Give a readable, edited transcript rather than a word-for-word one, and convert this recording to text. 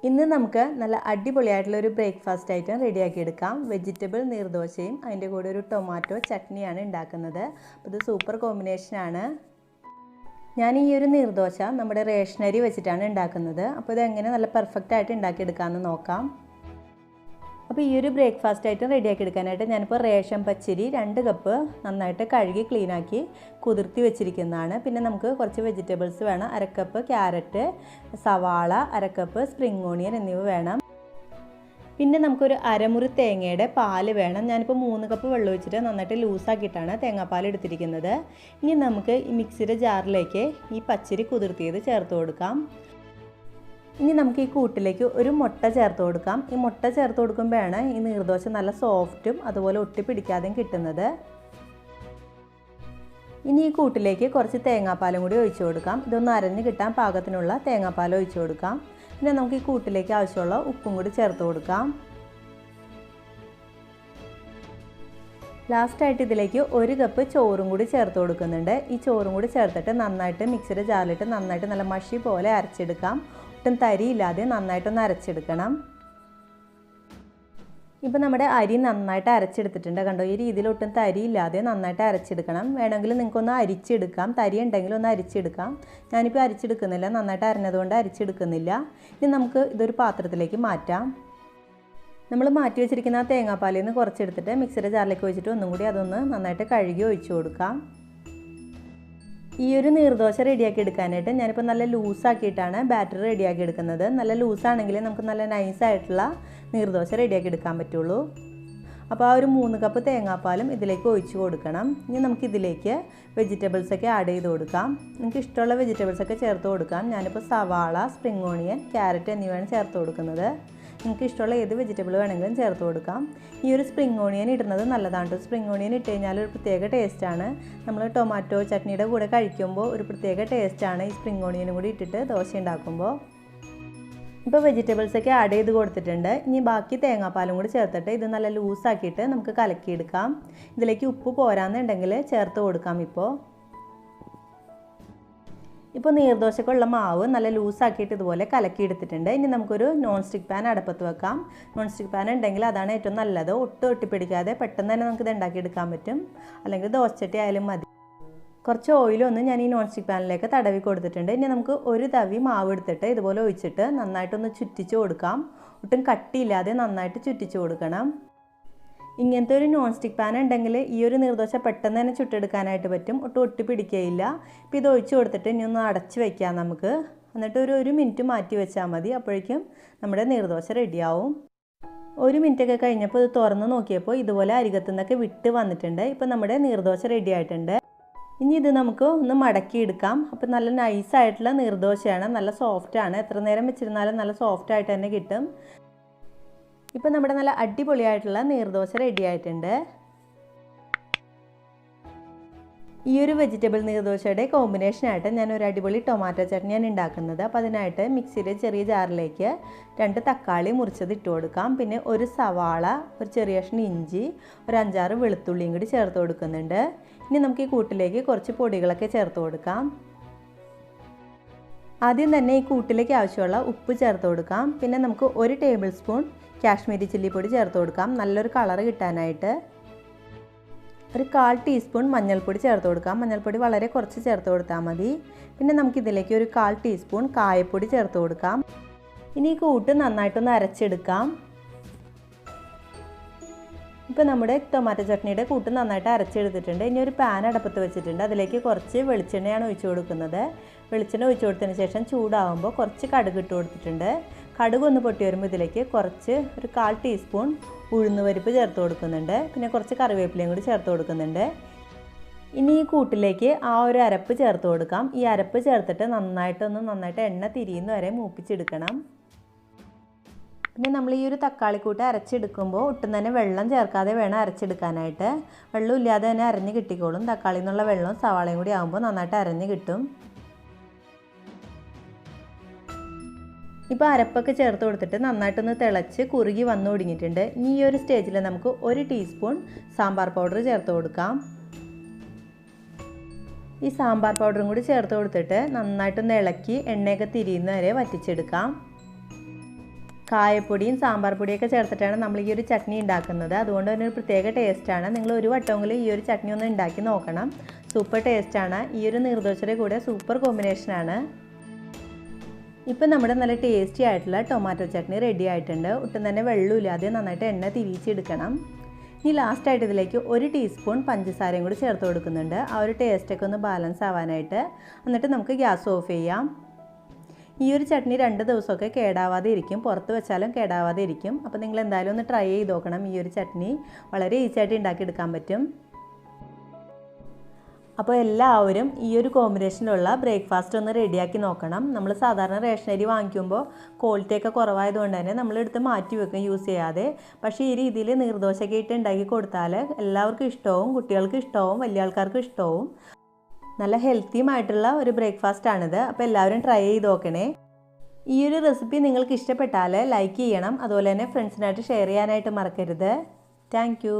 ഇന്ന് നമുക്ക് നല്ല അടിപൊളിയായിട്ടുള്ള ഒരു ബ്രേക്ക്ഫാസ്റ്റ് ഐറ്റം റെഡിയാക്കി എടുക്കാം. വെജിറ്റബിൾ നീർദോശയും അതിൻ്റെ കൂടെ ഒരു ടൊമാറ്റോ ചട്നിയാണ് ഉണ്ടാക്കുന്നത്. അപ്പോൾ ഇത് സൂപ്പർ കോമ്പിനേഷനാണ്. ഞാൻ ഈ ഒരു നീർദോശ നമ്മുടെ റേഷനരി വെച്ചിട്ടാണ് ഉണ്ടാക്കുന്നത്. അപ്പോൾ ഇതെങ്ങനെ നല്ല പെർഫെക്റ്റ് ആയിട്ട് ഉണ്ടാക്കിയെടുക്കാമെന്ന് നോക്കാം. അപ്പോൾ ഈ ഒരു ബ്രേക്ക്ഫാസ്റ്റ് ഐറ്റം റെഡിയാക്കി എടുക്കാനായിട്ട് ഞാനിപ്പോൾ റേഷൻ പച്ചരി 2 കപ്പ് നന്നായിട്ട് കഴുകി ക്ലീനാക്കി കുതിർത്തി വെച്ചിരിക്കുന്നതാണ്. പിന്നെ നമുക്ക് കുറച്ച് വെജിറ്റബിൾസ് വേണം. 1/2 കപ്പ് ക്യാരറ്റ്, സവാള, 1/2 കപ്പ് സ്പ്രിംഗ് ഓണിയൻ എന്നിവ വേണം. പിന്നെ നമുക്കൊരു അരമുറി തേങ്ങയുടെ പാല് വേണം. ഞാനിപ്പോൾ 3 കപ്പ് വെള്ളം ഒഴിച്ചിട്ട് നന്നായിട്ട് ലൂസാക്കിയിട്ടാണ് തേങ്ങാപ്പാൽ എടുത്തിരിക്കുന്നത്. ഇനി നമുക്ക് ഈ മിക്സിയുടെ ജാറിലേക്ക് ഈ പച്ചരി കുതിർത്തിയത് ചേർത്ത് കൊടുക്കാം. ഇനി നമുക്ക് ഈ കൂട്ടിലേക്ക് ഒരു മുട്ട ചേർത്ത് കൊടുക്കാം. ഈ മുട്ട ചേർത്ത് കൊടുക്കുമ്പോഴാണ് ഈ നീർദോശ നല്ല സോഫ്റ്റും അതുപോലെ ഒട്ടിപ്പിടിക്കാതെയും കിട്ടുന്നത്. ഇനി ഈ കൂട്ടിലേക്ക് കുറച്ച് തേങ്ങാപ്പാലും കൂടി ഒഴിച്ചു കൊടുക്കാം. ഇതൊന്ന് അരഞ്ഞ് കിട്ടാൻ പാകത്തിനുള്ള തേങ്ങാപ്പാൽ ഒഴിച്ചു കൊടുക്കാം. പിന്നെ നമുക്ക് ഈ കൂട്ടിലേക്ക് ആവശ്യമുള്ള ഉപ്പും കൂടി ചേർത്ത് കൊടുക്കാം. ലാസ്റ്റായിട്ട് ഇതിലേക്ക് 1 കപ്പ് ചോറും കൂടി ചേർത്ത് കൊടുക്കുന്നുണ്ട്. ഈ ചോറും കൂടി ചേർത്തിട്ട് നന്നായിട്ട് മിക്സിയുടെ ജാറിലിട്ട് നന്നായിട്ട് നല്ല മഷി പോലെ അരച്ചെടുക്കാം. ഒട്ടും തരിയില്ലാതെ നന്നായിട്ടൊന്ന് അരച്ചെടുക്കണം. ഇപ്പോൾ നമ്മുടെ അരി നന്നായിട്ട് അരച്ചെടുത്തിട്ടുണ്ട്. കണ്ടോ, ഈ രീതിയിൽ ഒട്ടും തരിയില്ലാതെ നന്നായിട്ട് അരച്ചെടുക്കണം. വേണമെങ്കിൽ നിങ്ങൾക്കൊന്ന് അരിച്ചെടുക്കാം. തരി ഉണ്ടെങ്കിൽ ഒന്ന് അരിച്ചെടുക്കാം. ഞാനിപ്പോൾ അരിച്ചെടുക്കുന്നില്ല, നന്നായിട്ട് അരഞ്ഞതുകൊണ്ട് അരിച്ചെടുക്കുന്നില്ല. ഇനി നമുക്ക് ഇതൊരു പാത്രത്തിലേക്ക് മാറ്റാം. നമ്മൾ മാറ്റി വെച്ചിരിക്കുന്ന ആ തേങ്ങാപ്പാലിൽ നിന്ന് കുറച്ചെടുത്തിട്ട് മിക്സിയുടെ ജാറിലേക്ക് ഒഴിച്ചിട്ട് ഒന്നും കൂടി അതൊന്ന് നന്നായിട്ട് കഴുകി ഒഴിച്ചു കൊടുക്കാം. ഈ ഒരു നീർദോശ റെഡിയാക്കി എടുക്കാനായിട്ട് ഞാനിപ്പോൾ നല്ല ലൂസാക്കിയിട്ടാണ് ബാറ്റർ റെഡിയാക്കി എടുക്കുന്നത്. നല്ല ലൂസാണെങ്കിൽ നമുക്ക് നല്ല നൈസായിട്ടുള്ള നീർദോശ റെഡിയാക്കി എടുക്കാൻ പറ്റുള്ളൂ. അപ്പോൾ ആ ഒരു 3 കപ്പ് തേങ്ങാപ്പാലും ഇതിലേക്ക് ഒഴിച്ചു കൊടുക്കണം. ഇനി നമുക്കിതിലേക്ക് വെജിറ്റബിൾസൊക്കെ ആഡ് ചെയ്ത് കൊടുക്കാം. നിങ്ങൾക്ക് ഇഷ്ടമുള്ള വെജിറ്റബിൾസൊക്കെ ചേർത്ത് കൊടുക്കാം. ഞാനിപ്പോൾ സവാള, സ്പ്രിംഗ് ഓണിയൻ, ക്യാരറ്റ് എന്നിവയാണ് ചേർത്ത് കൊടുക്കുന്നത്. നിങ്ങൾക്ക് ഇഷ്ടമുള്ള ഏത് വെജിറ്റബിൾ വേണമെങ്കിലും ചേർത്ത് കൊടുക്കാം. ഈ ഒരു സ്പ്രിംഗ് ഓണിയൻ ഇടുന്നത് നല്ലതാണ് കേട്ടോ. സ്പ്രിംഗ് ഓണിയൻ ഇട്ട് കഴിഞ്ഞാൽ ഒരു പ്രത്യേക ടേസ്റ്റാണ്. നമ്മൾ ടൊമാറ്റോ ചട്നിയുടെ കൂടെ കഴിക്കുമ്പോൾ ഒരു പ്രത്യേക ടേസ്റ്റാണ് ഈ സ്പ്രിംഗ് ഓണിയനും കൂടി ഇട്ടിട്ട് ദോശ ഉണ്ടാക്കുമ്പോൾ. ഇപ്പോൾ വെജിറ്റബിൾസൊക്കെ ആഡ് ചെയ്ത് കൊടുത്തിട്ടുണ്ട്. ഇനി ബാക്കി തേങ്ങാപ്പാലും കൂടി ചേർത്തിട്ട് ഇത് നല്ല ലൂസാക്കിയിട്ട് നമുക്ക് കലക്കിയെടുക്കാം. ഇതിലേക്ക് ഉപ്പ് പോരാന്നുണ്ടെങ്കിൽ ചേർത്ത് കൊടുക്കാം. ഇപ്പോൾ നീർദോശക്കുള്ള മാവ് നല്ല ലൂസാക്കിയിട്ട് ഇതുപോലെ കലക്കിയെടുത്തിട്ടുണ്ട്. ഇനി നമുക്കൊരു നോൺ സ്റ്റിക്ക് പാൻ അടുപ്പത്ത് വെക്കാം. നോൺ സ്റ്റിക്ക് പാൻ ഉണ്ടെങ്കിൽ അതാണ് ഏറ്റവും നല്ലത്. ഒട്ടും ഒട്ടിപ്പിടിക്കാതെ പെട്ടെന്ന് തന്നെ നമുക്കിത് ഉണ്ടാക്കിയെടുക്കാൻ പറ്റും. അല്ലെങ്കിൽ ദോശച്ചട്ടി ആയാലും മതി. കുറച്ച് ഓയിലൊന്ന് ഞാൻ ഈ നോൺ സ്റ്റിക്ക് പാനിലേക്ക് തടവി കൊടുത്തിട്ടുണ്ട്. ഇനി നമുക്ക് ഒരു തവി മാവ് എടുത്തിട്ട് ഇതുപോലെ ഒഴിച്ചിട്ട് നന്നായിട്ടൊന്ന് ചുറ്റിച്ച് കൊടുക്കാം. ഒട്ടും കട്ടിയില്ലാതെ നന്നായിട്ട് ചുറ്റിച്ച് കൊടുക്കണം. ഇങ്ങനത്തെ ഒരു നോൺ സ്റ്റിക്ക് പാൻ ഉണ്ടെങ്കിൽ ഈ ഒരു നീർദോശ പെട്ടെന്ന് തന്നെ ചുട്ടെടുക്കാനായിട്ട് പറ്റും. ഒട്ടും ഒട്ടിപ്പിടിക്കുകയില്ല. ഇപ്പോൾ ഇത് ഒഴിച്ച് കൊടുത്തിട്ട് ഇനി ഒന്ന് അടച്ച് വയ്ക്കാം നമുക്ക്. എന്നിട്ട് ഒരു മിനിറ്റ് മാറ്റി വെച്ചാൽ മതി. അപ്പോഴേക്കും നമ്മുടെ നീർദോശ റെഡിയാവും. 1 മിനിറ്റൊക്കെ കഴിഞ്ഞപ്പോൾ ഇത് തുറന്ന് നോക്കിയപ്പോൾ ഇതുപോലെ അരികത്തു നിന്നൊക്കെ വിട്ട് വന്നിട്ടുണ്ട്. ഇപ്പോൾ നമ്മുടെ നീർദോശ റെഡി ആയിട്ടുണ്ട്. ഇനി ഇത് നമുക്ക് ഒന്ന് മടക്കിയെടുക്കാം. അപ്പോൾ നല്ല നൈസായിട്ടുള്ള നീർദോശയാണ്. നല്ല സോഫ്റ്റാണ്. എത്ര നേരം വെച്ചിരുന്നാലും നല്ല സോഫ്റ്റായിട്ട് തന്നെ കിട്ടും. ഇപ്പോൾ നമ്മുടെ നല്ല അടിപൊളിയായിട്ടുള്ള നീർദോശ റെഡി ആയിട്ടുണ്ട്. ഈ ഒരു വെജിറ്റബിൾ നീർദോശയുടെ കോമ്പിനേഷനായിട്ട് ഞാൻ ഒരു അടിപൊളി ടൊമാറ്റോ ചട്നിയാണ് ഉണ്ടാക്കുന്നത്. അപ്പോൾ അതിനായിട്ട് മിക്സിയുടെ ചെറിയ ജാറിലേക്ക് 2 തക്കാളി മുറിച്ചത് ഇട്ട് കൊടുക്കാം. പിന്നെ ഒരു സവാള, ഒരു ചെറിയ കഷ്ണം ഇഞ്ചി, ഒരു 5-6 വെളുത്തുള്ളിയും കൂടി ചേർത്ത് കൊടുക്കുന്നുണ്ട്. ഇനി നമുക്ക് ഈ കൂട്ടിലേക്ക് കുറച്ച് പൊടികളൊക്കെ ചേർത്ത് കൊടുക്കാം. ആദ്യം തന്നെ ഈ കൂട്ടിലേക്ക് ആവശ്യമുള്ള ഉപ്പ് ചേർത്ത് കൊടുക്കാം. പിന്നെ നമുക്ക് 1 ടേബിൾ സ്പൂൺ കാശ്മീരി ചില്ലി പൊടി ചേർത്ത് കൊടുക്കാം, നല്ലൊരു കളർ കിട്ടാനായിട്ട്. ഒരു 1/4 ടീസ്പൂൺ മഞ്ഞൾപ്പൊടി ചേർത്ത് കൊടുക്കാം. മഞ്ഞൾപ്പൊടി വളരെ കുറച്ച് ചേർത്ത് കൊടുത്താൽ മതി. പിന്നെ നമുക്കിതിലേക്ക് ഒരു 1/4 ടീസ്പൂൺ കായപ്പൊടി ചേർത്ത് കൊടുക്കാം. ഇനി ഈ കൂട്ട് നന്നായിട്ടൊന്ന് അരച്ചെടുക്കാം. ഇപ്പോൾ നമ്മുടെ ടൊമാറ്റോ ചട്നിയുടെ കൂട്ട് നന്നായിട്ട് അരച്ചെടുത്തിട്ടുണ്ട്. ഇനി ഒരു പാൻ അടുപ്പത്ത് വെച്ചിട്ടുണ്ട്. അതിലേക്ക് കുറച്ച് വെളിച്ചെണ്ണയാണ് ഒഴിച്ചു കൊടുക്കുന്നത്. വെളിച്ചെണ്ണ ഒഴിച്ചു കൊടുത്തതിന് ശേഷം ചൂടാകുമ്പോൾ കുറച്ച് കടുക് ഇട്ട് കൊടുത്തിട്ടുണ്ട്. കടുക് ഒന്ന് പൊട്ടി വരുമ്പോൾ ഇതിലേക്ക് ഒരു 1/4 ടീസ്പൂൺ ഉഴുന്നുപരിപ്പ് ചേർത്ത് കൊടുക്കുന്നുണ്ട്. പിന്നെ കുറച്ച് കറിവേപ്പിലയും കൂടി ചേർത്ത് കൊടുക്കുന്നുണ്ട്. ഇനി ഈ കൂട്ടിലേക്ക് ആ ഒരു അരപ്പ് ചേർത്ത് കൊടുക്കാം. ഈ അരപ്പ് ചേർത്തിട്ട് നന്നായിട്ട് എണ്ണ തിരിയുന്ന വരെ മൂപ്പിച്ചെടുക്കണം. പിന്നെ നമ്മൾ ഈ ഒരു തക്കാളിക്കൂട്ട് അരച്ചെടുക്കുമ്പോൾ ഒട്ടും തന്നെ വെള്ളം ചേർക്കാതെ വേണം അരച്ചെടുക്കാനായിട്ട്. വെള്ളം ഇല്ലാതെ തന്നെ അരഞ്ഞ് കിട്ടിക്കോളും. തക്കാളിയിൽ നിന്നുള്ള വെള്ളവും സവാളയും കൂടി ആകുമ്പോൾ നന്നായിട്ട് അരഞ്ഞ് കിട്ടും. ഇപ്പോൾ അരപ്പൊക്കെ ചേർത്ത് കൊടുത്തിട്ട് നന്നായിട്ടൊന്ന് തിളച്ച് കുറുകി വന്നു തുടങ്ങിയിട്ടുണ്ട്. ഇനി ഈ ഒരു സ്റ്റേജിൽ നമുക്ക് 1 ടീസ്പൂൺ സാമ്പാർ പൗഡർ ചേർത്ത് കൊടുക്കാം. ഈ സാമ്പാർ പൗഡറും കൂടി ചേർത്ത് കൊടുത്തിട്ട് നന്നായിട്ടൊന്ന് ഇളക്കി എണ്ണയൊക്കെ തിരിയുന്ന വരെ വറ്റിച്ചെടുക്കാം. കായപ്പൊടിയും സാമ്പാർ പൊടിയൊക്കെ ചേർത്തിട്ടാണ് നമ്മൾ ഈ ഒരു ചട്നി ഉണ്ടാക്കുന്നത്. അതുകൊണ്ട് തന്നെ ഒരു പ്രത്യേക ടേസ്റ്റാണ്. നിങ്ങൾ ഒരു വട്ടമെങ്കിലും ഈ ഒരു ചട്നി ഒന്ന് ഉണ്ടാക്കി നോക്കണം. സൂപ്പർ ടേസ്റ്റാണ്. ഈ ഒരു നീർദോശയുടെ കൂടെ സൂപ്പർ കോമ്പിനേഷനാണ്. ഇപ്പം നമ്മുടെ നല്ല ടേസ്റ്റി ആയിട്ടുള്ള ടൊമാറ്റോ ചട്നി റെഡി ആയിട്ടുണ്ട്. ഒട്ടും തന്നെ വെള്ളമില്ലാതെ നന്നായിട്ട് എണ്ണ തിരിച്ചെടുക്കണം. ഇനി ലാസ്റ്റായിട്ട് ഇതിലേക്ക് 1 ടീസ്പൂൺ പഞ്ചസാരയും കൂടി ചേർത്ത് കൊടുക്കുന്നുണ്ട്. ആ ഒരു ടേസ്റ്റൊക്കെ ഒന്ന് ബാലൻസ് ആവാനായിട്ട്. എന്നിട്ട് നമുക്ക് ഗ്യാസ് ഓഫ് ചെയ്യാം. ഈ ഒരു ചട്നി 2 ദിവസമൊക്കെ കേടാവാതെ ഇരിക്കും. പുറത്ത് വെച്ചാലും കേടാവാതെ ഇരിക്കും. അപ്പോൾ നിങ്ങൾ എന്തായാലും ഒന്ന് ട്രൈ ചെയ്ത് നോക്കണം. ഈ ഒരു ചട്നി വളരെ ഈസി ആയിട്ട് ഉണ്ടാക്കിയെടുക്കാൻ പറ്റും. അപ്പോൾ എല്ലാവരും ഈ ഒരു കോമ്പിനേഷനിലുള്ള ബ്രേക്ക്ഫാസ്റ്റ് ഒന്ന് റെഡിയാക്കി നോക്കണം. നമ്മൾ സാധാരണ റേഷൻ അരി വാങ്ങിക്കുമ്പോൾ ക്വാളിറ്റിയൊക്കെ കുറവായതുകൊണ്ട് തന്നെ നമ്മളെടുത്ത് മാറ്റി വെക്കും യൂസ് ചെയ്യാതെ. പക്ഷേ ഈ രീതിയിൽ നീർദോശയൊക്കെ ഇട്ട് ഉണ്ടാക്കി കൊടുത്താൽ എല്ലാവർക്കും ഇഷ്ടവും, കുട്ടികൾക്ക് ഇഷ്ടവും, വലിയ ആൾക്കാർക്കും ഇഷ്ടവും. നല്ല ഹെൽത്തിയുമായിട്ടുള്ള ഒരു ബ്രേക്ക്ഫാസ്റ്റാണിത്. അപ്പോൾ എല്ലാവരും ട്രൈ ചെയ്ത് നോക്കണേ. ഈ ഒരു റെസിപ്പി നിങ്ങൾക്ക് ഇഷ്ടപ്പെട്ടാൽ ലൈക്ക് ചെയ്യണം. അതുപോലെ തന്നെ ഫ്രണ്ട്സിനായിട്ട് ഷെയർ ചെയ്യാനായിട്ട് മറക്കരുത്. താങ്ക്